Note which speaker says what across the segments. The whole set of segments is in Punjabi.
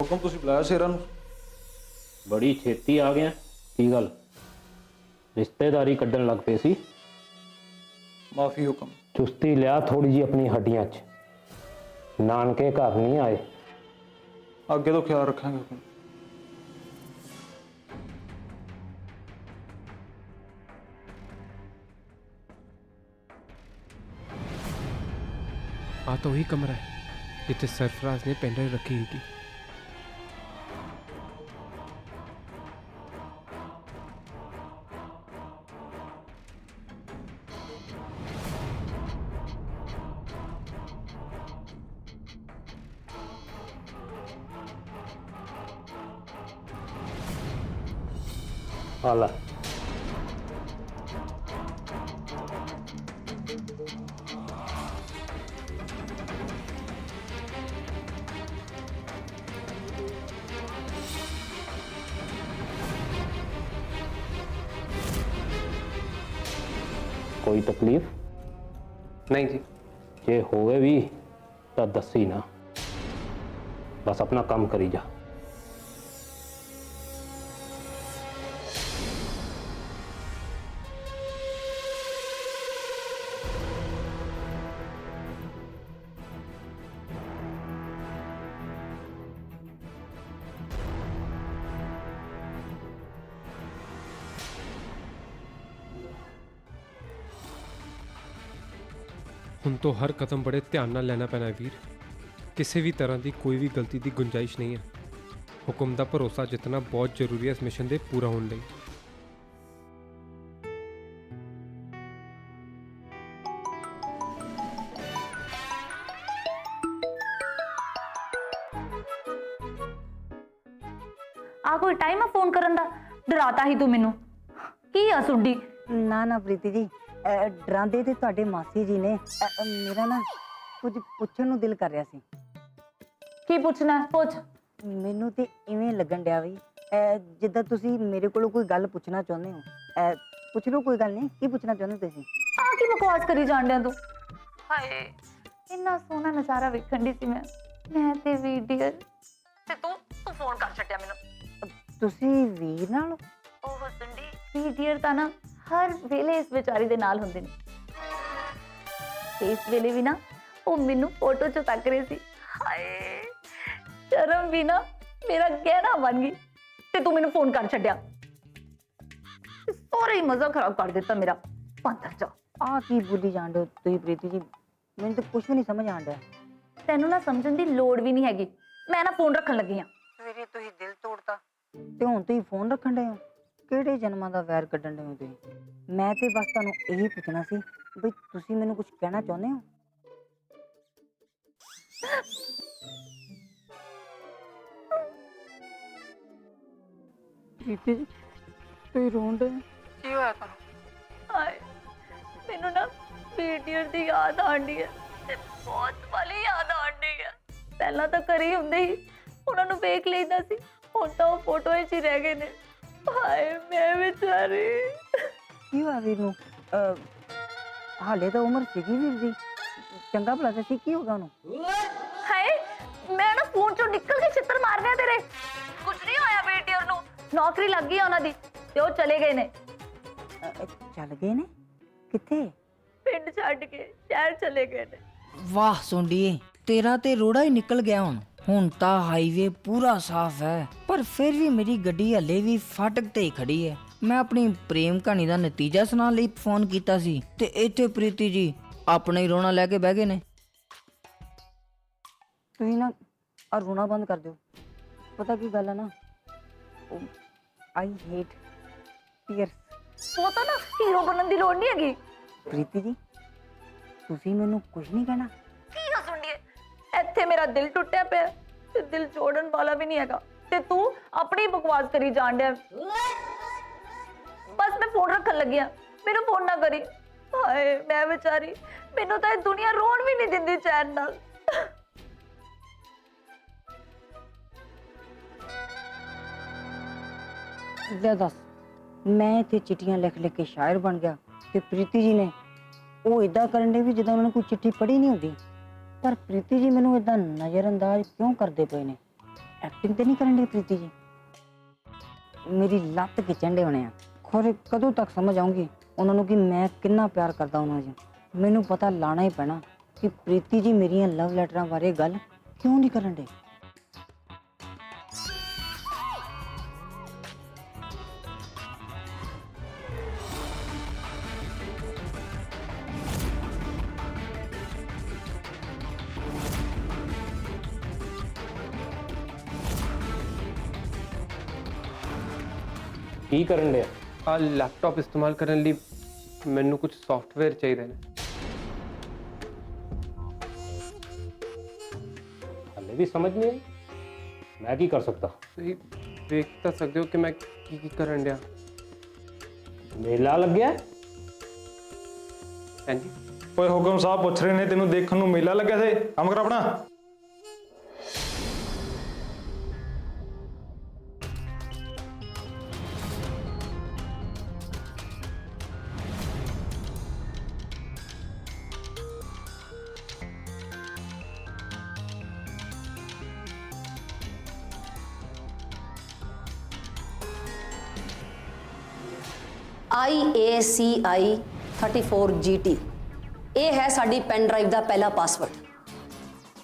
Speaker 1: हुक्म तुसीं बुलाया शेरां नूं?
Speaker 2: बड़ी छेती आ गया की गल रिश्तेदारी कड्डन लग पे सी।
Speaker 1: माफी हुक्म।
Speaker 2: चुस्ती लिया थोड़ी जी अपनी हड्डियां च, नानके घर नहीं आए।
Speaker 1: आगे तो ख्याल रखेंगे हुक्म।
Speaker 3: आ तो वही कमरा है जिथे सरफराज ने पेनड्राइव रखी थी।
Speaker 2: आला कोई तकलीफ
Speaker 3: नहीं जी।
Speaker 2: जे होवे भी तो दसी ना, बस अपना काम करी जा।
Speaker 3: हुण तो हर कदम बड़े ध्यान नाल लेना पैना है वीर। किसी भी तरह की कोई भी गलती की गुंजाइश नहीं है। हुक्म का भरोसा जितना बहुत जरूरी है इस मिशन के पूरा होने लई।
Speaker 4: आ कोई टाइम है फोन करन दा? डराता ही तू मैनू की आ सुड्डी?
Speaker 5: ना ना प्रीति जी, डरांदे ते तुहाडे मासी जी ने। मेरा ना कुछ पुੱਛਣ ਨੂੰ ਦਿਲ ਕਰ ਰਿਹਾ ਸੀ।
Speaker 4: की पूछना है? पूछ।
Speaker 5: ਮੈਨੂੰ ਤੇ ਇਵੇਂ ਲੱਗਣ ਡਿਆ ਵੀ ਜਿੱਦਾਂ ਤੁਸੀਂ ਮੇਰੇ ਕੋਲੋਂ ਕੋਈ ਗੱਲ ਪੁੱਛਣਾ ਚਾਹੁੰਦੇ ਹੋ। ਪੁੱਛ ਲਓ, ਕੋਈ ਗੱਲ ਨਹੀਂ। ਕੀ ਪੁੱਛਣਾ ਚਾਹੁੰਦੇ ਤੁਸੀਂ?
Speaker 4: आ की बकवास करी जान दिया तू? हाय इन्ना सोहना नजारा वेखण दी सी मैं ते वीर डियर ते तू फोन कर छड्या मैनू।
Speaker 5: ਤੁਸੀਂ ਵੀਰ ਨਾਲ?
Speaker 4: ओह सुंडी वीर डियर ता ना हर वेले इस बेचारी दे नाल हुंदे ने। ते इस वेले भी ना ओ मैनू फोटो च तक रही सी। हाय शर्म भी ना मेरा गहना बन गई ते तू मैनू फोन कर छड्या। सारा ही मजा खराब कर दिता मेरा। पंतर जा
Speaker 5: ਆ ਕੀ ਬੋਲੀ ਜਾਂਦੇ ਹੋ ਤੁਸੀਂ ਪ੍ਰੀਤੀ ਜੀ? ਮੈਨੂੰ ਤਾਂ ਕੁਝ ਵੀ ਨਹੀਂ ਸਮਝ ਆਣ ਡਿਆ।
Speaker 4: ਤੈਨੂੰ ਨਾ ਸਮਝਣ ਦੀ ਲੋੜ ਵੀ ਨਹੀਂ ਹੈਗੀ। ਮੈਂ ਨਾ ਫੋਨ ਰੱਖਣ ਲੱਗੀ ਆ।
Speaker 5: ਸਵੇਰੇ ਤੁਸੀਂ ਦਿਲ ਤੋੜਤਾ ਤੇ ਹੁਣ ਤੁਸੀਂ ਫੋਨ ਰੱਖਣ ਡਏ ਹੋ। ਕਿਹੜੇ ਜਨਮਾਂ ਦਾ ਵੈਰ ਕੱਢਣ ਡਏ ਹੋ ਤੁਸੀਂ? ਮੈਂ ਤੇ ਬਸ ਤੁਹਾਨੂੰ ਇਹੀ ਪੁੱਛਣਾ ਸੀ ਵੀ ਤੁਸੀਂ ਮੈਨੂੰ ਕੁਝ ਕਹਿਣਾ ਚਾਹੁੰਦੇ ਹੋ? ਪ੍ਰੀਤੀ ਜੀ ਤੁਸੀਂ ਰੋਣ ਡਏ? ਕੀ ਹੋਇਆ ਤੁਹਾਨੂੰ?
Speaker 4: ਹਾਏ ਮੈਨੂੰ ਨਾ ਵੀਡੀਅਰ ਦੀ ਯਾਦ ਆਉਂਦੀ ਹੈ ਤੇ ਬਹੁਤ ਵਾਲੀ ਯਾਦ ਆਉਂਦੀ ਹੈ। ਪਹਿਲਾਂ ਤਾਂ ਘਰੇ ਹੁੰਦੇ ਹੀ ਉਹਨਾਂ ਨੂੰ ਵੇਖ ਲਈਦਾ ਸੀ, ਹੁਣ ਤਾਂ ਉਹ ਫੋਟੋ 'ਚ ਹੀ ਰਹਿ ਗਏ ਨੇ। ਹਾਏ ਮੈਂ ਵਿਚਾਰੀ।
Speaker 5: ਕੀ ਹੋਇਆ ਵੀਰ ਨੂੰ? ਹਾਲੇ ਤਾਂ ਉਮਰ ਸੀਗੀ ਵੀਰ ਦੀ, ਚੰਗਾ ਭਲਾ ਤਾਂ ਸੀ। ਕੀ ਹੋ ਗਿਆ ਉਹਨੂੰ?
Speaker 4: ਹਾਏ ਮੈਂ ਨਾ ਫੋਨ 'ਚੋਂ ਨਿਕਲ ਕੇ ਛਿੱਤਰ ਮਾਰਨੇ ਆ ਤੇਰੇ। ਕੁਝ ਨਹੀਂ ਹੋਇਆ ਵੀਡੀਅਰ ਨੂੰ, ਨੌਕਰੀ ਲੱਗ ਗਈ ਆ ਉਹਨਾਂ ਦੀ ਤੇ ਉਹ ਚਲੇ ਗਏ ਨੇ।
Speaker 5: ਚੱਲ ਗਏ ਨੇ? ਕਿੱਥੇ?
Speaker 4: ਪਿੰਡ ਛੱਡ ਕੇ ਸ਼ਹਿਰ ਚਲੇ ਗਏ ਨੇ।
Speaker 6: वाह सोंडिए, तेरा ते रोड़ा ही निकल गया हुण तां हाईवे पूरा साफ है, पर फिर भी मेरी गड्डी हले भी फाटक ते ही खड़ी है। मैं अपनी प्रेम कहानी दा नतीजा सुनाने लई फोन कीता सी ते इत्थे प्रीति जी अपना ही रोना लैके बह गए ने।
Speaker 5: ਤੁਸੀਂ ਨਾ ਆ ਰੋਣਾ ਬੰਦ ਕਰ ਦਿਓ। ਪਤਾ ਕੀ ਗੱਲ ਹੈ ਨਾ, ਆਈ ਹੇਟ ਟੀਅਰਸ।
Speaker 4: ਉਹ ਤਾਂ ਨਾ ਹੀਰੋ ਬਣਨ ਦੀ ਲੋੜ ਨਹੀਂ ਹੈਗੀ।
Speaker 5: ਪ੍ਰੀਤੀ ਜੀ ਤੁਸੀਂ ਮੈਨੂੰ ਕੁਝ ਨਹੀਂ ਕਹਿਣਾ?
Speaker 4: ਕੀ ਹਸੁੰਡੀਏ, ਇੱਥੇ ਮੇਰਾ ਦਿਲ ਟੁੱਟਿਆ ਪਿਆ ਤੇ ਦਿਲ ਜੋੜਨ ਵਾਲਾ ਵੀ ਨਹੀਂ ਹੈਗਾ ਤੇ ਤੂੰ ਆਪਣੀ ਬਕਵਾਸ ਕਰੀ ਜਾਣ ਡਿਆ। ਬਸ ਮੈਂ ਫੋਨ ਰੱਖਣ ਲੱਗੀ ਆ, ਮੈਨੂੰ ਫੋਨ ਨਾ ਕਰੀ। ਹਾਏ ਮੈਂ ਵਿਚਾਰੀ, ਮੈਨੂੰ ਤਾਂ ਇਹ ਦੁਨੀਆ ਰੋਣ ਵੀ ਨਹੀਂ ਦਿੰਦੀ ਚੈਨ ਨਾਲ।
Speaker 5: ਲੈ ਦੱਸ, ਮੈਂ ਇੱਥੇ ਚਿੱਠੀਆਂ ਲਿਖ ਲਿਖ ਕੇ ਸ਼ਾਇਰ ਬਣ ਗਿਆ ਤੇ ਪ੍ਰੀਤੀ ਜੀ ਨੇ ਉਹ ਇਦਾਂ ਕਰਨ ਦੇ ਵੀ ਜਿੱਦਾਂ ਉਹਨਾਂ ਨੇ ਕੋਈ ਚਿੱਠੀ ਪੜ੍ਹੀ ਨਹੀਂ ਹੁੰਦੀ। ਪਰ ਪ੍ਰੀਤੀ ਜੀ ਮੈਨੂੰ ਇਦਾਂ ਨਜ਼ਰਅੰਦਾਜ਼ ਕਿਉਂ ਕਰਦੇ ਪਏ ਨੇ? ਐਕਟਿੰਗ ਤੇ ਨਹੀਂ ਕਰਨ ਦੇ ਪ੍ਰੀਤੀ ਜੀ? ਮੇਰੀ ਲੱਤ ਖਿੱਚਣ ਦੇ ਹੋਣੇ ਆ। ਖੋਰੇ ਕਦੋਂ ਤੱਕ ਸਮਝ ਆਉਂਗੀ ਉਹਨਾਂ ਨੂੰ ਕਿ ਮੈਂ ਕਿੰਨਾ ਪਿਆਰ ਕਰਦਾ ਉਹਨਾਂ ਨੂੰ। ਮੈਨੂੰ ਪਤਾ ਲਾਣਾ ਹੀ ਪੈਣਾ ਕਿ ਪ੍ਰੀਤੀ ਜੀ ਮੇਰੀਆਂ ਲਵ ਲੈਟਰਾਂ ਬਾਰੇ ਗੱਲ ਕਿਉਂ ਨਹੀਂ ਕਰਨ ਦੇ।
Speaker 2: ਕੀ ਕਰਨ ਡਿਆ?
Speaker 3: ਆ ਲੈਪਟਾਪ ਇਸਤੇਮਾਲ ਕਰਨ ਲਈ ਮੈਨੂੰ ਕੁਝ ਸੌਫਟਵੇਅਰ ਚਾਹੀਦੇ ਨੇ।
Speaker 2: ਹਲੇ ਵੀ ਸਮਝ ਨਹੀਂ ਆਈ? ਮੈਂ ਕੀ ਕਰ ਸਕਦਾ?
Speaker 3: ਤੁਸੀਂ ਵੇਖ ਤਾਂ ਸਕਦੇ ਹੋ ਕਿ ਮੈਂ ਕੀ ਕਰਨ ਡਿਆ।
Speaker 2: ਮੇਲਾ ਲੱਗਿਆ?
Speaker 3: ਹਾਂਜੀ
Speaker 1: ਓਏ ਹੁਕਮ ਸਾਹਿਬ ਪੁੱਛ ਰਹੇ ਨੇ ਤੈਨੂੰ ਦੇਖਣ ਨੂੰ ਮੇਲਾ ਲੱਗਿਆ ਸੀ। ਕੰਮ ਕਰ ਆਪਣਾ।
Speaker 7: IACI 34GT ਇਹ ਹੈ ਸਾਡੀ ਪੈਨ ਡਰਾਈਵ ਦਾ ਪਹਿਲਾ ਪਾਸਵਰਡ।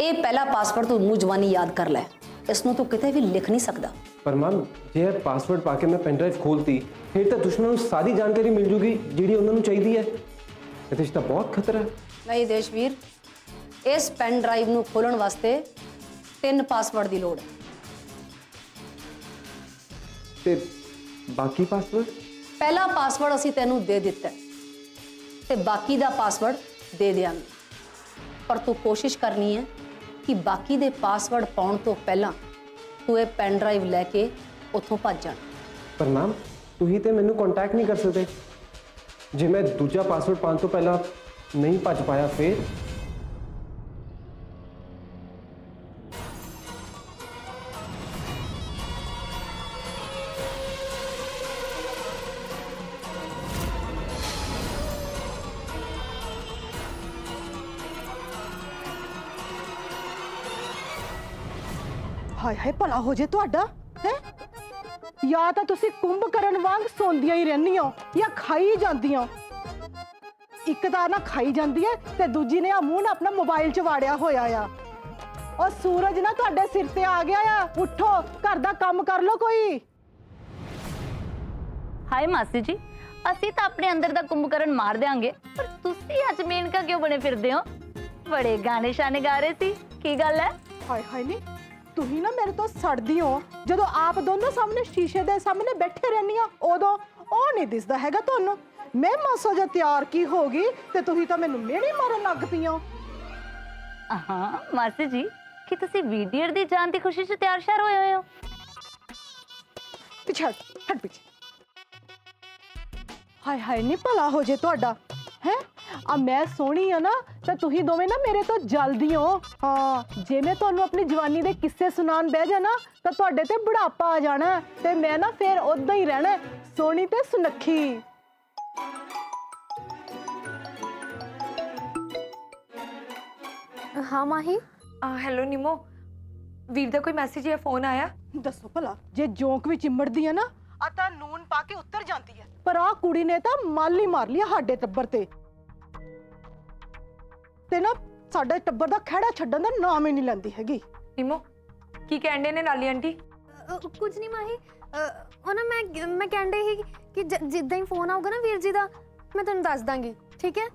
Speaker 7: ਇਹ ਪਹਿਲਾ ਪਾਸਵਰਡ ਤੂੰ ਮੂੰਹ ਜ਼ਬਾਨੀ ਯਾਦ ਕਰ ਲੈ, ਇਸ ਨੂੰ ਤੂੰ ਕਿਤੇ ਵੀ ਲਿਖ ਨਹੀਂ ਸਕਦਾ।
Speaker 3: ਪਰ ਮੈਮ ਜੇ ਇਹ ਪਾਸਵਰਡ ਪਾ ਕੇ ਮੈਂ ਪੈਨ ਡਰਾਈਵ ਖੋਲਤੀ ਫਿਰ ਤਾਂ ਦੁਸ਼ਮਣਾਂ ਨੂੰ ਸਾਰੀ ਜਾਣਕਾਰੀ ਮਿਲ ਜੂਗੀ ਜਿਹੜੀ ਉਹਨਾਂ ਨੂੰ ਚਾਹੀਦੀ ਹੈ। ਇਹਦੇ 'ਚ ਤਾਂ ਬਹੁਤ ਖਤਰਾ ਹੈ।
Speaker 7: ਨਹੀਂ ਦੇਸ਼ਵੀਰ, ਇਸ ਪੈਨ ਡਰਾਈਵ ਨੂੰ ਖੋਲਣ ਵਾਸਤੇ 3 ਪਾਸਵਰਡ ਦੀ ਲੋੜ ਹੈ।
Speaker 3: ਤੇ ਬਾਕੀ ਪਾਸਵਰਡ?
Speaker 7: ਪਹਿਲਾ ਪਾਸਵਰਡ ਅਸੀਂ ਤੈਨੂੰ ਦੇ ਦਿੱਤਾ ਹੈ ਤੇ ਬਾਕੀ ਦਾ ਪਾਸਵਰਡ ਦੇ ਦਿਆਂਗੇ, ਪਰ ਤੂੰ ਕੋਸ਼ਿਸ਼ ਕਰਨੀ ਹੈ ਕਿ ਬਾਕੀ ਦੇ ਪਾਸਵਰਡ ਪਾਉਣ ਤੋਂ ਪਹਿਲਾਂ ਤੂੰ ਇਹ ਪੈਨ ਡਰਾਈਵ ਲੈ ਕੇ ਉੱਥੋਂ ਭੱਜ ਜਾਣਾ।
Speaker 3: ਪਰ ਮੈਮ ਤੁਸੀਂ ਤੇ ਮੈਨੂੰ ਕੰਟੈਕਟ ਨਹੀਂ ਕਰ ਸਕਦੇ। ਜੇ ਮੈਂ ਦੂਜਾ ਪਾਸਵਰਡ ਪਾਉਣ ਤੋਂ ਪਹਿਲਾਂ ਨਹੀਂ ਭੱਜ ਪਾਇਆ ਫਿਰ?
Speaker 8: ਹਾਏ ਹਾਏ ਭਲਾ ਹੋ ਜੇ ਤੁਹਾਡਾ ਹੈ। ਜਾਂ ਤਾਂ ਤੁਸੀਂ ਕੁੰਭਕਰਨ ਵਾਂਗ ਸੌਂਦੀਆਂ ਹੀ ਰਹਿੰਦੀਆਂ ਹੋ ਜਾਂ ਖਾਈ ਜਾਂਦੀਆਂ ਹੋ। ਇੱਕ ਤਾਂ ਨਾ ਖਾਈ ਜਾਂਦੀ ਹੈ ਤੇ ਦੂਜੀ ਨੇ ਆ ਮੂੰਹ ਨਾਲ ਆਪਣਾ ਮੋਬਾਈਲ 'ਚ ਵਾੜਿਆ ਹੋਇਆ ਆ। ਉਹ ਸੂਰਜ ਨਾ ਤੁਹਾਡੇ ਸਿਰ ਤੇ ਆ ਗਿਆ ਆ। ਉੱਠੋ, ਘਰ ਦਾ ਕੰਮ ਕਰ ਲਓ ਕੋਈ।
Speaker 4: ਹਾਏ ਮਾਸੀ ਜੀ, ਅਸੀਂ ਤਾਂ ਆਪਣੇ ਅੰਦਰ ਦਾ ਕੁੰਭਕਰਨ ਮਾਰ ਦਿਆਂਗੇ, ਪਰ ਤੁਸੀਂ ਅੱਜ ਮੇਨਕਾ ਕਿਉਂ ਬਣੇ ਫਿਰਦੇ ਹੋ? ਬੜੇ ਗਾਣੇ ਸ਼ਾਨੇ ਗਾ ਰਹੇ ਸੀ, ਕੀ ਗੱਲ ਹੈ?
Speaker 8: ਹਾਏ ਹਾਏ ਨੀ, ਤੁਸੀਂ ਨਾ ਮੇਰੇ ਤੋਂ ਸੜਦੀ ਹੋ। ਜਦੋਂ ਆਪ ਦੋਨੋਂ ਸਾਹਮਣੇ ਸ਼ੀਸ਼ੇ ਦੇ ਸਾਹਮਣੇ ਬੈਠੇ ਰਹਿੰਦੀਆਂ ਉਦੋਂ ਉਹ ਨਹੀਂ ਦਿਸਦਾ ਹੈਗਾ ਤੁਹਾਨੂੰ। ਮੈਂ ਮਾਸਾ ਜਿਹਾ ਤਿਆਰ ਕੀ ਹੋ ਗਈ ਤੇ ਤੁਸੀਂ ਤਾਂ ਮੈਨੂੰ ਮਿਹਣੇ ਮਾਰਨ ਲੱਗ ਪਈਆਂ।
Speaker 4: ਹਾਂ ਮਾਸੀ ਜੀ, ਕੀ ਤੁਸੀਂ ਵੀਡੀਅਰ ਦੀ ਜਾਨ ਦੀ ਖੁਸ਼ੀ 'ਚ ਤਿਆਰ ਸ਼ਿਆਰ ਹੋਏ ਹੋ?
Speaker 8: ਪਿੱਛੇ ਹਟ ਪਿੱਛੇ। ਹਾਏ ਹਾਏ ਨੀ ਭਲਾ ਹੋ ਜੇ ਤੁਹਾਡਾ ਹੈ। ਆ ਮੈਂ ਸੋਹਣੀ ਆ ਨਾ ਤਾਂ ਤੁਸੀਂ ਦੋਵੇਂ ਨਾ ਮੇਰੇ ਤੋਂ ਜਲਦੀ ਹੋ। ਹਾਂ, ਜੇ ਮੈਂ ਤੁਹਾਨੂੰ ਆਪਣੀ ਜਵਾਨੀ ਦੇ ਕਿੱਸੇ ਸੁਣਾਉਣ ਬਹਿ ਜਾਣਾ ਤਾਂ ਤੁਹਾਡੇ ਤੇ ਬੁਢਾਪਾ ਆ ਜਾਣਾ ਤੇ ਮੈਂ ਨਾ ਫੇਰ ਉਦਾਂ ਹੀ ਰਹਿਣਾ ਸੋਹਣੀ ਤੇ ਸੁਨੱਖੀ।
Speaker 9: हाँ माही। हेलो निमो, ਵੀਰ ਦਾ ਕੋਈ ਮੈਸੇਜ ਜਾਂ ਫੋਨ ਆਇਆ?
Speaker 8: ਦੱਸੋ ਭਲਾ, ਜੇ ਜੋਂਕ ਵੀ ਚਿੰਬੜਦੀ ਹੈ ਨਾ ਆ ਤਾਂ ਨੂਨ ਪਾ ਕੇ ਉੱਤਰ ਜਾਂਦੀ ਹੈ, ਪਰ ਆ ਕੁੜੀ ਨੇ ਤਾਂ ਮੱਲ ਹੀ ਮਾਰ ਲਿਆ ਸਾਡੇ ਟੱਬਰ ਤੇ ਨਾ ਸਾਡੇ ਟੱਬਰ ਦਾ ਖਹਿੜਾ ਛੱਡਣ ਦਾ ਨਾਮ ਹੀ ਨਹੀਂ ਲੈਂਦੀ ਹੈਗੀ।
Speaker 9: ਨਿਮੋ ਕੀ ਕਹਿੰਦੇ ਨੇ ਨਾਲੀ ਆਂਟੀ?
Speaker 10: ਕੁਝ ਨਹੀਂ ਮਾਹੀ, ਉਹ ਨਾ ਮੈਂ ਕਹਿੰਦੇ ਸੀ ਕਿ ਜਿੱਦਾਂ ਹੀ ਫੋਨ ਆਊਗਾ ਨਾ ਵੀਰ ਜੀ ਦਾ ਮੈਂ ਤੁਹਾਨੂੰ ਦੱਸ ਦਾਂਗੀ, ਠੀਕ ਹੈ?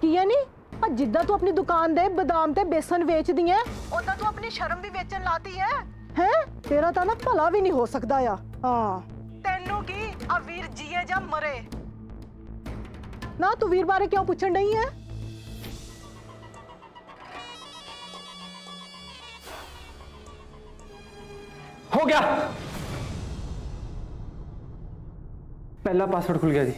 Speaker 8: ਕੀ ਹੈ ਨੀ, ਆ ਜਿੱਦਾਂ ਤੂੰ ਆਪਣੀ ਦੁਕਾਨ ਦੇ ਬਦਾਮ ਤੇ ਬੇਸਨ ਵੇਚਦੀ ਐ ਉਦਾਂ ਤੂੰ ਆਪਣੀ ਸ਼ਰਮ ਵੀ ਵੇਚਣ ਲਾਤੀ ਐ। ਹੈ ਤੇਰਾ ਤਾਂ ਨਾ ਭਲਾ ਵੀ ਨਹੀਂ ਹੋ ਸਕਦਾ ਆ। ਹਾਂ ਤੈਨੂੰ ਕੀ ਆ ਵੀਰ ਜੀਏ ਜਾਂ ਮਰੇ ਨਾ, ਤੂੰ ਵੀਰ ਬਾਰੇ ਕਿਉਂ ਪੁੱਛਣ ਨਹੀਂ ਐ?
Speaker 3: ਹੋ ਗਿਆ, पहला पासवर्ड खुल गया जी।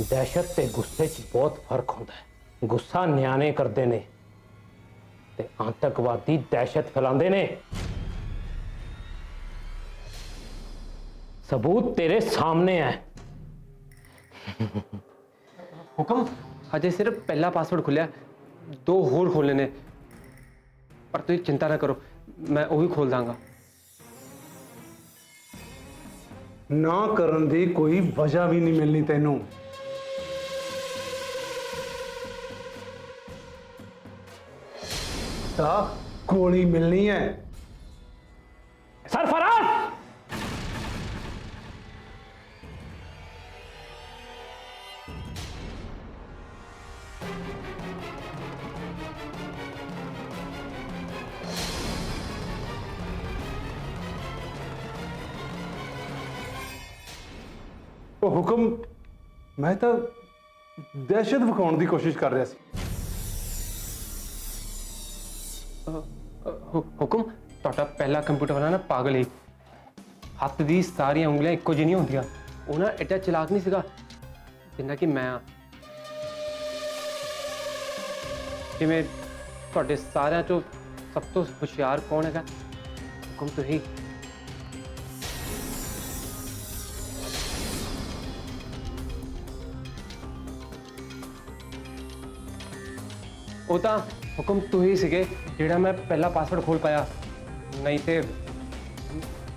Speaker 2: दहशत ते गुस्से च बहुत फर्क होता है। गुस्सा न्याणे करते ने ते आतंकवादी दहशत फैलाते ने। सबूत तेरे सामने है।
Speaker 3: ਹੁਕਮ ਹਜੇ ਸਿਰਫ ਪਹਿਲਾ ਪਾਸਵਰਡ ਖੁੱਲਿਆ, 2 ਹੋਰ ਖੋਲ੍ਹਣੇ ਨੇ, ਪਰ ਤੁਸੀਂ ਚਿੰਤਾ ਨਾ ਕਰੋ, ਮੈਂ ਉਹ ਵੀ ਖੋਲ ਦਾਂਗਾ।
Speaker 11: ਨਾ ਕਰਨ ਦੀ ਕੋਈ ਵਜ੍ਹਾ ਵੀ ਨਹੀਂ ਮਿਲਣੀ ਤੈਨੂੰ। ਤਾਂ ਗੋਲੀ ਮਿਲਣੀ ਹੈ।
Speaker 2: सरफराज
Speaker 11: ਉਹ ਹੁਕਮ, ਮੈਂ ਤਾਂ ਦਹਿਸ਼ਤ ਵਿਖਾਉਣ ਦੀ ਕੋਸ਼ਿਸ਼ ਕਰ ਰਿਹਾ ਸੀ।
Speaker 3: ਹੁਕਮ ਤੁਹਾਡਾ ਪਹਿਲਾ ਕੰਪਿਊਟਰ ਵਾਲਾ ਨਾ ਪਾਗਲ ਹੀ, ਹੱਥ ਦੀ ਸਾਰੀਆਂ ਉਂਗਲੀਆਂ ਇੱਕੋ ਜਿਹੀ ਨਹੀਂ ਹੁੰਦੀਆਂ। ਉਹ ਨਾ ਐਡਾ ਚਲਾਕ ਨਹੀਂ ਸੀਗਾ ਜਿੰਨਾ ਕਿ ਮੈਂ ਆ। ਜਿਵੇਂ ਤੁਹਾਡੇ ਸਾਰਿਆਂ ਚੋਂ ਸਭ ਤੋਂ ਹੁਸ਼ਿਆਰ ਕੌਣ ਹੈਗਾ? ਹੁਕਮ ਤੁਸੀਂ। ਉਹ ਤਾਂ ਹੁਕਮ ਤੁਸੀਂ ਸੀਗੇ ਜਿਹੜਾ ਮੈਂ ਪਹਿਲਾ ਪਾਸਵਰਡ ਖੋਲ ਪਾਇਆ, ਨਹੀਂ ਤੇ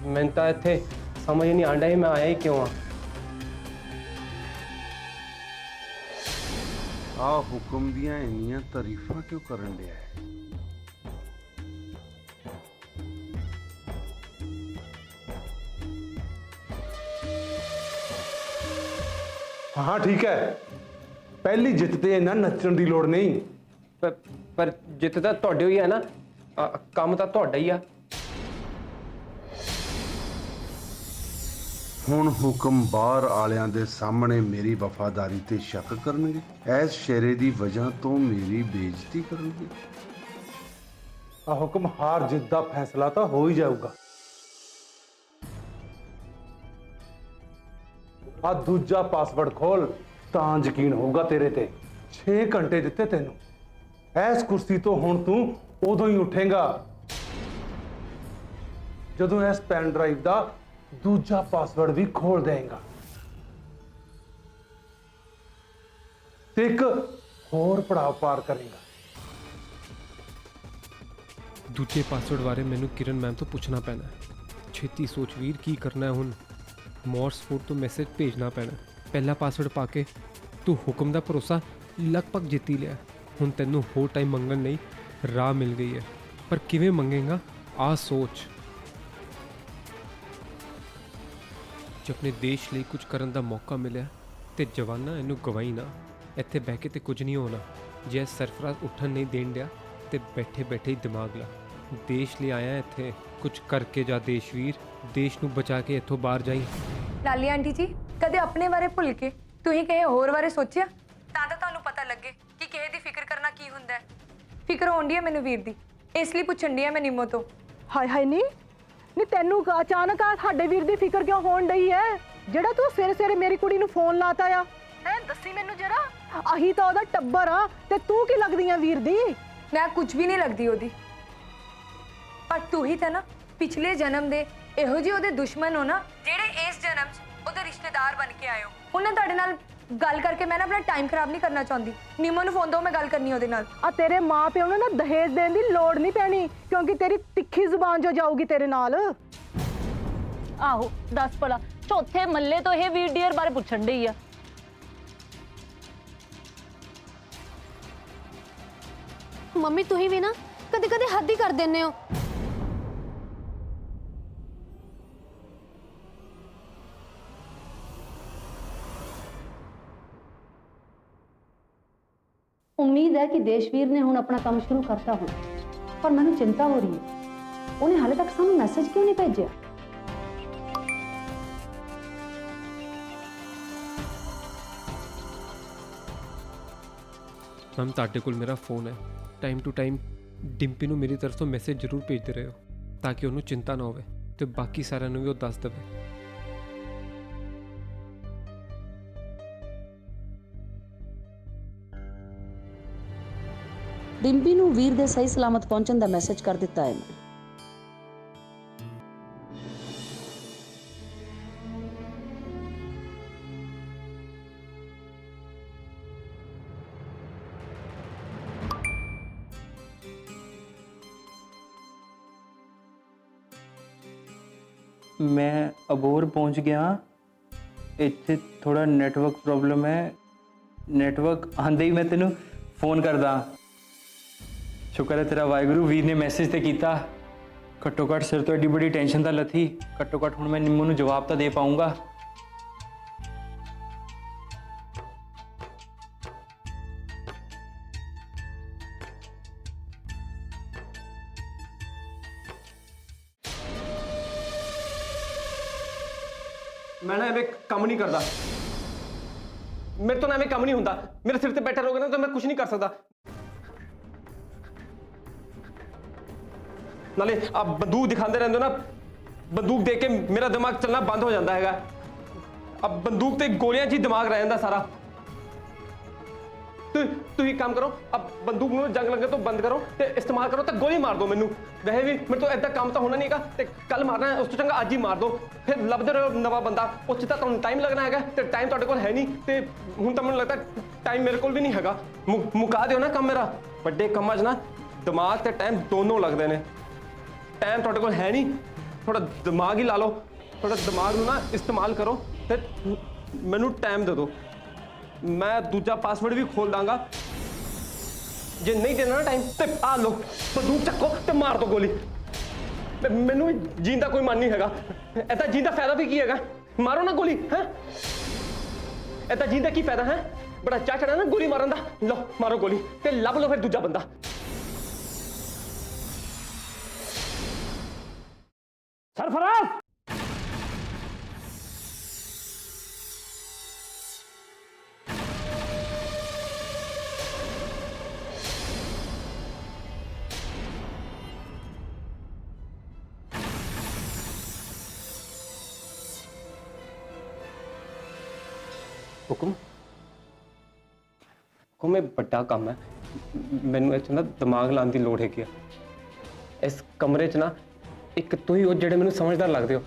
Speaker 3: ਮੈਨੂੰ ਤਾਂ ਇੱਥੇ ਸਮਝ ਨਹੀਂ ਆਂਦਾ ਹੀ ਮੈਂ ਆਇਆ ਹੀ ਕਿਉਂ ਆ।
Speaker 12: ਆ ਹੁਕਮ ਦੀਆਂ ਇੰਨੀਆਂ ਤਾਰੀਫਾਂ ਕਿਉਂ ਕਰਨ ਡਿਆ ਹੈ?
Speaker 11: ਹਾਂ ਠੀਕ ਹੈ, ਪਹਿਲੀ ਜਿੱਤ ਤੇ ਇੰਨਾ ਨੱਚਣ ਦੀ ਲੋੜ ਨਹੀਂ।
Speaker 3: ਪਰ ਜਿੱਤ ਤਾਂ ਤੁਹਾਡੇ ਹੀ ਆ ਨਾ, ਕੰਮ ਤਾਂ ਤੁਹਾਡਾ ਹੀ ਆ।
Speaker 12: ਹੁਣ ਹੁਕਮ ਬਾਹਰ ਵਾਲਿਆਂ ਦੇ ਸਾਹਮਣੇ ਮੇਰੀ ਵਫਾਦਾਰੀ ਤੇ ਸ਼ੱਕ ਕਰਨਗੇ, ਐਸ ਸ਼ੇਰੇ ਦੀ ਵਜ੍ਹਾ ਤੋਂ ਮੇਰੀ ਬੇਇੱਜ਼ਤੀ ਕਰਨਗੇ।
Speaker 11: ਆ ਹੁਕਮ, ਹਾਰ ਜਿੱਤ ਦਾ ਫੈਸਲਾ ਤਾਂ ਹੋ ਹੀ ਜਾਊਗਾ। ਆ ਦੂਜਾ ਪਾਸਵਰਡ ਖੋਲ ਤਾਂ ਯਕੀਨ ਹੋਊਗਾ ਤੇਰੇ ਤੇ। 6 ਘੰਟੇ ਦਿੱਤੇ ਤੈਨੂੰ, ਐਸ ਕੁਰਸੀ ਤੋਂ ਹੁਣ ਤੂੰ ਉਦੋਂ ਹੀ ਉੱਠੇਗਾ ਜਦੋਂ ਇਸ ਪੈਨ ਡਰਾਈਵ ਦਾ ਦੂਜਾ ਪਾਸਵਰਡ ਵੀ ਖੋਲ ਦੇਗਾ। ਤੇ ਇੱਕ ਹੋਰ ਪੜਾਅ ਪਾਰ ਕਰੇਗਾ।
Speaker 3: ਦੂਜੇ ਪਾਸਵਰਡ ਬਾਰੇ ਮੈਨੂੰ ਕਿਰਨ ਮੈਮ ਤੋਂ ਪੁੱਛਣਾ ਪੈਣਾ। ਛੇਤੀ ਸੋਚ ਵੀਰ, ਕੀ ਕਰਨਾ ਹੈ ਹੁਣ? ਮੋਰਸ ਕੋਡ ਤੋਂ ਮੈਸੇਜ ਭੇਜਣਾ ਪੈਣਾ। ਪਹਿਲਾ ਪਾਸਵਰਡ ਪਾ ਕੇ ਤੂੰ ਹੁਕਮ ਦਾ ਭਰੋਸਾ ਲਗਭਗ ਜਿੱਤ ਹੀ ਲਿਆ। ਹੁਣ ਤੈਨੂੰ ਹੋਰ ਟਾਈਮ ਮੰਗਣ ਲਈ ਰਾਹ ਮਿਲ ਗਈ ਹੈ, ਪਰ ਕਿਵੇਂ ਮੰਗੇਗਾ ਆ ਸੋਚ। ਜੇ ਆਪਣੇ ਦੇਸ਼ ਲਈ ਕੁਝ ਕਰਨ ਦਾ ਮੌਕਾ ਮਿਲਿਆ ਤੇ ਜਵਾਨਾਂ ਇਹਨੂੰ ਗਵਾਈ ਨਾ। ਇੱਥੇ ਬਹਿ ਕੇ ਤੇ ਕੁਝ ਨਹੀਂ ਹੋਣਾ। ਜੇ ਸਰਫਰਾਜ਼ ਉੱਠਣ ਨਹੀਂ ਦੇਣ ਡਿਆ ਤੇ ਬੈਠੇ ਬੈਠੇ ਹੀ ਦਿਮਾਗ ਲਾ। ਦੇਸ਼ ਲਈ ਆਇਆ ਇੱਥੇ, ਕੁਝ ਕਰਕੇ ਜਾ ਦੇਸ਼ਵੀਰ। ਦੇਸ਼ ਨੂੰ ਬਚਾ ਕੇ ਇੱਥੋਂ ਬਾਹਰ ਜਾਈ।
Speaker 9: ਲਾਲੀ ਆਂਟੀ ਜੀ, ਕਦੇ ਆਪਣੇ ਬਾਰੇ ਭੁੱਲ ਕੇ ਤੁਸੀਂ ਕਿਸੇ ਹੋਰ ਬਾਰੇ ਸੋਚਿਆ? ਤਾਂ ਤੁਹਾਨੂੰ ਪਤਾ ਲੱਗੇ ਕਿ ਕਿਸੇ ਦੀ ਫਿਕਰ ਕਰਨਾ ਕੀ ਹੁੰਦਾ ਹੈ। ਫਿਕਰ ਹੋਣੀ ਹੈ ਮੈਨੂੰ ਵੀਰ ਦੀ, ਇਸ ਲਈ ਪੁੱਛਣ ਡਈ ਆ ਮੈਂ ਨਿੰਮੋ ਤੋਂ।
Speaker 8: ਹਾਏ ਹਾਏ, ਨਹੀਂ ਤੈਨੂੰ ਅਚਾਨਕ ਆ ਸਾਡੇ ਵੀਰ ਦੀ ਫਿਕਰ ਕਿਉਂ ਹੋਣ ਡਈ ਹੈ? ਜਿਹੜਾ ਤੂੰ ਸਵੇਰੇ ਸਵੇਰੇ ਮੇਰੀ ਕੁੜੀ ਨੂੰ ਫੋਨ ਲਾਤਾ ਆ, ਦੱਸੀ ਮੈਨੂੰ ਜਰਾ। ਅਹੀ ਤਾਂ ਉਹਦਾ ਟੱਬਰ ਆ ਤੇ ਤੂੰ ਕੀ ਲੱਗਦੀ ਆ ਵੀਰ ਦੀ?
Speaker 9: ਮੈਂ ਕੁਝ ਵੀ ਨਹੀਂ ਲੱਗਦੀ ਉਹਦੀ, ਪਰ ਤੂੰ ਹੀ ਤਾਂ ਨਾ ਪਿਛਲੇ ਜਨਮ ਦੇ ਇਹੋ ਜਿਹੇ ਉਹਦੇ ਦੁਸ਼ਮਣ ਹੋ ਨਾ, ਜਿਹੜੇ ਇਸ ਜਨਮ 'ਚ ਉਹਦੇ ਰਿਸ਼ਤੇਦਾਰ ਬਣ ਕੇ ਆਏ ਹੋ। ਉਹਨਾਂ ਤੁਹਾਡੇ ਨਾਲ ਗੱਲ ਕਰਕੇ ਮੈਂ ਨਾ ਆਪਣਾ ਟਾਈਮ ਖਰਾਬ ਨਹੀਂ ਕਰਨਾ ਚਾਹੁੰਦੀ। ਨਿੰਮੋ ਨੂੰ ਫੋਨ ਦਿਓ, ਮੈਂ ਗੱਲ ਕਰਨੀ ਉਹਦੇ ਨਾਲ।
Speaker 8: ਆ ਤੇਰੇ ਮਾਂ ਪਿਓ ਨੂੰ ਨਾ ਦਹੇਜ ਦੇਣ ਦੀ ਲੋੜ ਨਹੀਂ ਪੈਣੀ, ਕਿਉਂਕਿ ਤੇਰੀ ਤਿੱਖੀ ਜ਼ੁਬਾਨ ਜੋ ਜਾਊਗੀ ਤੇਰੇ ਨਾਲ।
Speaker 4: ਆਹੋ ਦੱਸ ਭਲਾ, ਚੌਥੇ ਮੱਲੇ ਤੋਂ ਇਹ ਵੀਰ ਡੀਅਰ ਬਾਰੇ ਪੁੱਛਣ ਡਈ ਆ।
Speaker 10: ਮੰਮੀ ਤੁਸੀਂ ਵੀ ਨਾ ਕਦੇ ਕਦੇ ਹੱਦ ਹੀ ਕਰ ਦਿੰਦੇ ਹੋ।
Speaker 7: ਉਮੀਦ ਹੈ ਕਿ ਦੇਸ਼ਵੀਰ ਨੇ ਹੁਣ ਆਪਣਾ ਕੰਮ ਸ਼ੁਰੂ ਕਰਤਾ ਹੋਣਾ, ਪਰ ਮੈਨੂੰ ਚਿੰਤਾ ਹੋ ਰਹੀ ਹੈ ਉਹਨੇ ਹਾਲੇ ਤੱਕ ਸਾਨੂੰ ਮੈਸੇਜ ਕਿਉਂ ਨਹੀਂ ਭੇਜਿਆ।
Speaker 3: ਮੈਮ ਤੁਹਾਡੇ ਕੋਲ ਮੇਰਾ ਫੋਨ ਹੈ, ਟਾਈਮ ਟੂ ਟਾਈਮ ਡਿੰਪੀ ਨੂੰ ਮੇਰੀ ਤਰਫ ਤੋਂ ਮੈਸੇਜ ਜ਼ਰੂਰ ਭੇਜਦੇ ਰਹੋ ਤਾਂ ਕਿ ਉਹਨੂੰ ਚਿੰਤਾ ਨਾ ਹੋਵੇ ਤੇ ਬਾਕੀ ਸਾਰਿਆਂ ਨੂੰ ਵੀ ਉਹ ਦੱਸ ਦੇਵੇ।
Speaker 7: ਡਿੰਪੀ ਨੂੰ ਵੀਰ ਦੇ ਸਹੀ ਸਲਾਮਤ ਪਹੁੰਚਣ ਦਾ ਮੈਸੇਜ ਕਰ ਦਿੱਤਾ ਹੈ ਮੈਂ।
Speaker 13: ਮੈਂ ਅਬੋਹਰ ਪਹੁੰਚ ਗਿਆ। ਇੱਥੇ ਥੋੜਾ ਨੈਟਵਰਕ ਪ੍ਰੋਬਲਮ ਹੈ। ਨੈਟਵਰਕ ਆਂਦੇ ਹੀ ਮੈਂ ਤੈਨੂੰ ਫੋਨ ਕਰਦਾ। ਸ਼ੁਕਰ ਹੈ ਤੇਰਾ ਵਾਹਿਗੁਰੂ ਵੀਰ ਨੇ ਮੈਸੇਜ ਤੇ ਕੀਤਾ। ਘੱਟੋ ਘੱਟ ਸਿਰ ਤੋਂ ਐਡੀ ਬੜੀ ਟੈਨਸ਼ਨ ਤਾਂ ਲੱਥੀ। ਘੱਟੋ ਘੱਟ ਹੁਣ ਮੈਂ ਨਿੰਮੂ ਨੂੰ ਜਵਾਬ ਤਾਂ ਦੇ ਪਾਊਂਗਾ।
Speaker 14: मैं ना एवं काम नहीं करता। मेरे तो ना एवं काम नहीं होता। मेरे सिर से बैठा रहोगे ना तो मैं कुछ नहीं कर सकता। नाले आप बंदूक दिखाते रहते हो ना, बंदूक देख के मेरा दिमाग चलना बंद हो जाता है। अब बंदूक ते गोलियां च ही दिमाग रह जाता सारा। तू ही काम करो, अब बंदूक में जंग लगे तो बंद करो ते इस्तेमाल करो तो गोली मार दो। मैनू वैसे भी मेरे तो ऐसा काम तो होना नहीं है ते कल मारना है, उस तो चंगा अज ही मार दो। फिर लभदे रहो नवा बंदा, उस तो टाइम लगना है ते टाइम तुहाडे कोल है नहीं ते हुण तां मैनूं लगदा टाइम मेरे कोल भी नहीं हैगा। मुका दिओ ना काम मेरा। वड्डे कामां 'च ना दिमाग ते टाइम दोनों लगदे ने। टाइम तुहाडे कोल है नहीं, थोड़ा दिमाग ही ला लो। थोड़ा दिमाग नूं ना इस्तेमाल करो ते मैनूं टाइम दे दो। मैं दूजा पासवर्ड भी खोल दांगा। जे नहीं देना ना टाइम ते आ लो बंदूक चक्को ते मार दो गोली। मैनू जीन का कोई मन नहीं हैगा। ऐसा जीन का फायदा भी की हैगा? मारो ना गोली है। ऐसा जीन का की फायदा है? बड़ा चाह चढ़ा ना गोली मारन दा। लो मारो गोली ते लभ लो फिर दूजा बंदा।
Speaker 2: सरफराज
Speaker 14: हुक्म हुक्म एक बड़ा काम है। मैनू इस ना दिमाग लाने की लोड़ हैगी। इस कमरे च ना एक तू ही हो जेड़े मैनू समझदार लगते हो।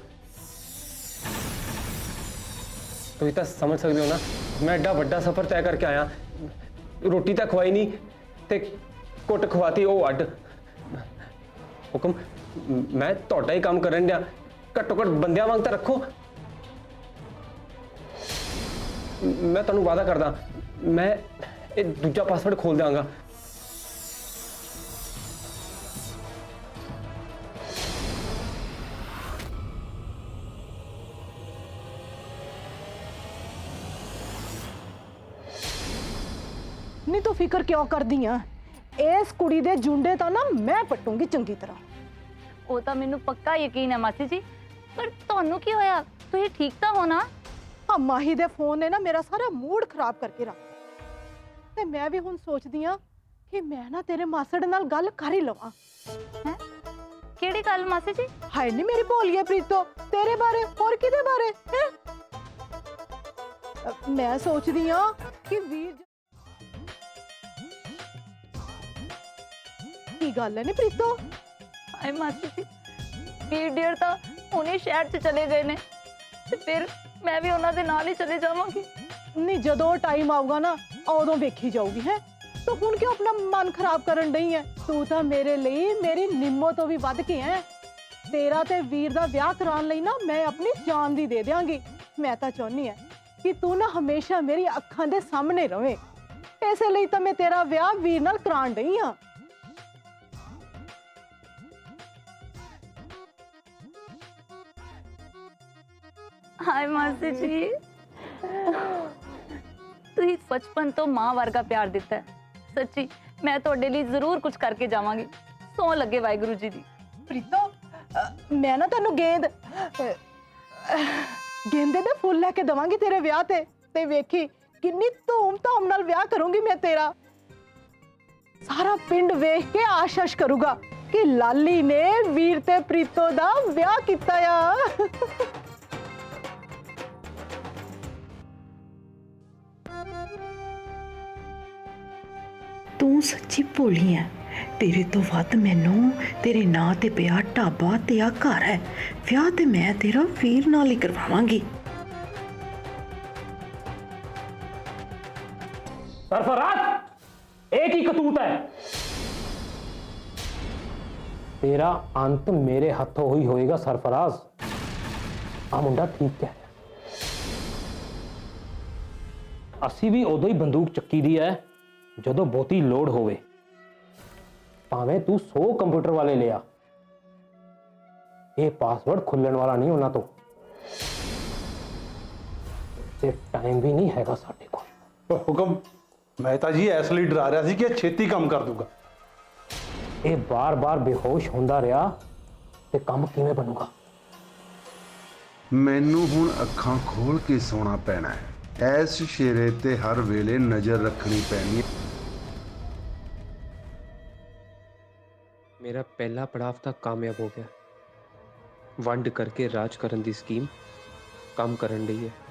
Speaker 14: तुम तो समझ सकते हो ना, मैं एडा बड़ा सफर तय करके आया। रोटी तो खवाई नहीं ते कुट खवाती वो अड। हुक्म मैं तुहाडा ही काम करन दिया। घट्टो घट बंदियां वांग तो रखो। मैं तुहानू वादा करदा मैं ये दूजा पासवर्ड खोल देंगा।
Speaker 8: नहीं तो फिक्र क्यों कर दी है? इस कुड़ी दे जुंडे तो ना मैं पट्टूंगी चंगी तरह।
Speaker 4: वो तो मैनू पक्का यकीन है मासी जी, पर तुहानू की होया? तुसीं ठीक तो हो ना?
Speaker 8: हाँ, माही दे फोन ने ना मेरा सारा मूड खराब करके रख। ते मैं भी हुण सोचदी हां कि मैं ना तेरे मासड़ नाल गल कर ही लवां।
Speaker 4: हैं? केड़ी गल मासी जी?
Speaker 8: हाय नी मेरी भोलिए प्रीतो, तेरे बारे और किदे बारे हैं? मैं सोचदी हां कि वीर की गल है नी प्रीतो?
Speaker 4: हाय मासी जी, वीर डेढ़ तो उन्हें शहर च चले गए ने ते फिर मैं भी उन्हां दे नाल ही चले जावांगी।
Speaker 8: नहीं, जदों टाइम आऊगा ना उदों वेखी जाऊगी है। तो हुण क्यों अपना मन खराब करन डई है? तू तो मेरे लिए मेरी निम्मो तो भी वध के है। तेरा ते वीर दा विआह कराउण लई ना मैं अपनी जान दी दे देंगी। मैं तो चाहनी है कि तू ना हमेशा मेरी अखां दे सामने रहे। इसे लई तो मैं तेरा विआह वीर नाल कराउण डई हां।
Speaker 4: हाय मासी जी, तुसीं बचपन तो मां वर्गा प्यार दिता है। सच्ची मैं तुहाडे लिए जरूर कुछ करके जावांगी। सौ लगे वाहिगुरु जी दी।
Speaker 8: प्रीतो, मैं ना तेनू गेंदे दे फुल लैके दवांगी तेरे विआह ते वेखी किन्नी धूम-धाम नाल विआह करूंगी मैं तेरा। सारा पिंड वेख के आशीष करूगा कि लाली ने वीर ते प्रीतो दा विआह कीता आ।
Speaker 15: तू सच्ची भोली है। तेरे तो वध मैनू तेरे नां ते पिया ढाबा ते आ घर है। विआह ते मैं तेरा वीर नाल ही करवावांगी।
Speaker 2: सरफराज, एक ही कतूत है। तेरा अंत मेरे हाथों ही होएगा सरफराज। ਆ ਮੁੰਡਾ ਠੀਕ ਕਹਿ ਰਿਹਾ। ਅਸੀਂ ਵੀ ਉਦੋਂ ਹੀ ਬੰਦੂਕ ਚੱਕੀ ਦੀ ਹੈ ਜਦੋਂ ਬਹੁਤੀ ਲੋੜ ਹੋਵੇ। ਭਾਵੇਂ ਤੂੰ 100 ਕੰਪਿਊਟਰ ਵਾਲੇ ਲਿਆ, ਇਹ ਪਾਸਵਰਡ ਖੁੱਲਣ ਵਾਲਾ ਨਹੀਂ ਉਹਨਾਂ ਤੋਂ। ਤੇ ਟਾਈਮ ਵੀ ਨਹੀਂ ਹੈਗਾ ਸਾਡੇ ਕੋਲ।
Speaker 11: ਹੁਕਮ, ਮੈਂ ਤਾਂ ਜੀ ਇਸ ਲਈ ਡਰਾ ਰਿਹਾ ਸੀ ਕਿ ਇਹ ਛੇਤੀ ਕੰਮ ਕਰ ਦੂਗਾ।
Speaker 2: ਇਹ ਬਾਰ-ਬਾਰ ਬੇਹੋਸ਼ ਹੁੰਦਾ ਰਿਹਾ ਤੇ ਕੰਮ ਕਿਵੇਂ ਬਣੂਗਾ?
Speaker 12: ਮੈਨੂੰ ਹੁਣ ਅੱਖਾਂ ਖੋਲ ਕੇ ਸੌਣਾ ਪੈਣਾ ਹੈ। ਐਸ ਸ਼ੇਰੇ ਤੇ ਹਰ ਵੇਲੇ ਨਜ਼ਰ ਰੱਖਣੀ ਪੈਣੀ ਹੈ।
Speaker 3: ਮੇਰਾ ਪਹਿਲਾ ਪੜਾਅ ਤਾਂ ਕਾਮਯਾਬ ਹੋ ਗਿਆ। ਵੰਡ ਕਰਕੇ ਰਾਜ ਕਰਨ ਦੀ ਸਕੀਮ ਕੰਮ ਕਰਨ ਲਈ ਹੈ।